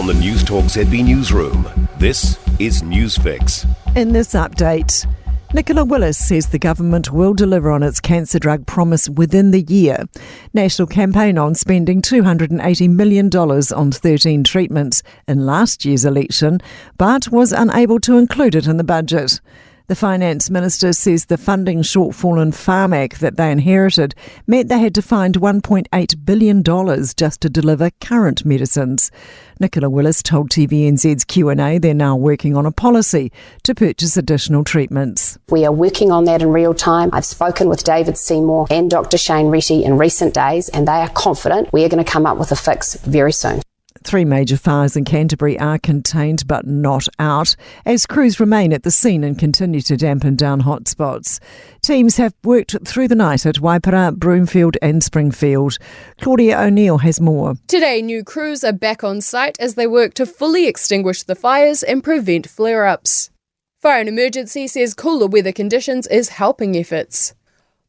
From the Newstalk ZB newsroom, this is Newsfix. In this update, Nicola Willis says the government will deliver on its cancer drug promise within the year. National campaign on spending $280 million on 13 treatments in last year's election, but was unable to include it in the budget. The Finance Minister says the funding shortfall in Pharmac that they inherited meant they had to find $1.8 billion just to deliver current medicines. Nicola Willis told TVNZ's Q&A they're now working on a policy to purchase additional treatments. We are working on that in real time. I've spoken with David Seymour and Dr. Shane Retty in recent days, and they are confident we are going to come up with a fix very soon. 3 major fires in Canterbury are contained but not out as crews remain at the scene and continue to dampen down hotspots. Teams have worked through the night at Waipara, Broomfield and Springfield. Claudia O'Neill has more. Today, new crews are back on site as they work to fully extinguish the fires and prevent flare-ups. Fire and Emergency says cooler weather conditions is helping efforts.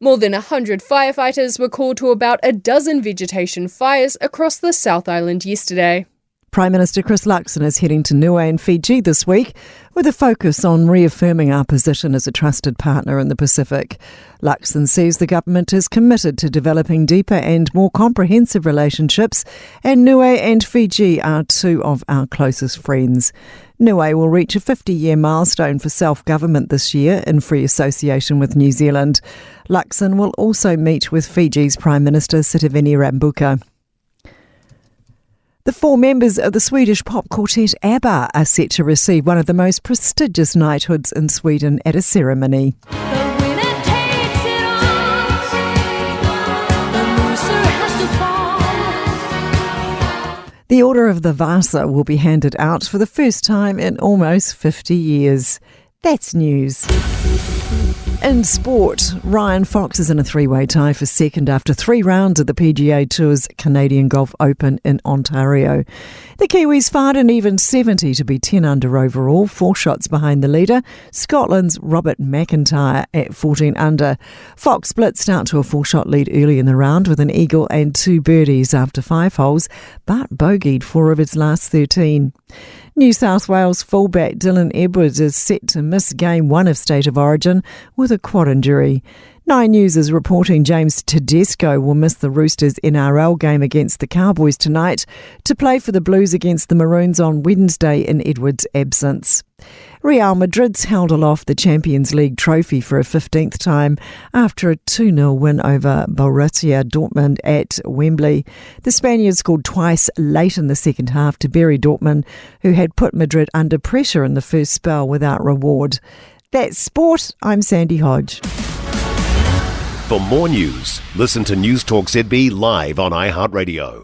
More than 100 firefighters were called to about a dozen vegetation fires across the South Island yesterday. Prime Minister Chris Luxon is heading to Niue in Fiji this week with a focus on reaffirming our position as a trusted partner in the Pacific. Luxon says the government is committed to developing deeper and more comprehensive relationships, and Niue and Fiji are 2 of our closest friends. Niue will reach a 50-year milestone for self-government this year in free association with New Zealand. Luxon will also meet with Fiji's Prime Minister Sitiveni Rabuka. The 4 members of the Swedish pop quartet ABBA are set to receive one of the most prestigious knighthoods in Sweden at a ceremony. The Order of the Vasa will be handed out for the first time in almost 50 years. That's news. In sport, Ryan Fox is in a 3-way tie for second after 3 rounds of the PGA Tour's Canadian Golf Open in Ontario. The Kiwis fired an even 70 to be 10 under overall, 4 shots behind the leader, Scotland's Robert McIntyre at 14 under. Fox blitzed out to a 4-shot lead early in the round with an eagle and 2 birdies after 5 holes, but bogeyed 4 of his last 13. New South Wales fullback Dylan Edwards is set to miss Game 1 of State of Origin with a quad injury. 9 News is reporting James Tedesco will miss the Roosters' NRL game against the Cowboys tonight to play for the Blues against the Maroons on Wednesday in Edwards' absence. Real Madrid's held aloft the Champions League trophy for a 15th time after a 2-0 win over Borussia Dortmund at Wembley. The Spaniards scored twice late in the second half to bury Dortmund, who had put Madrid under pressure in the first spell without reward. That's sport. I'm Sandy Hodge. For more news, listen to Newstalk ZB live on iHeartRadio.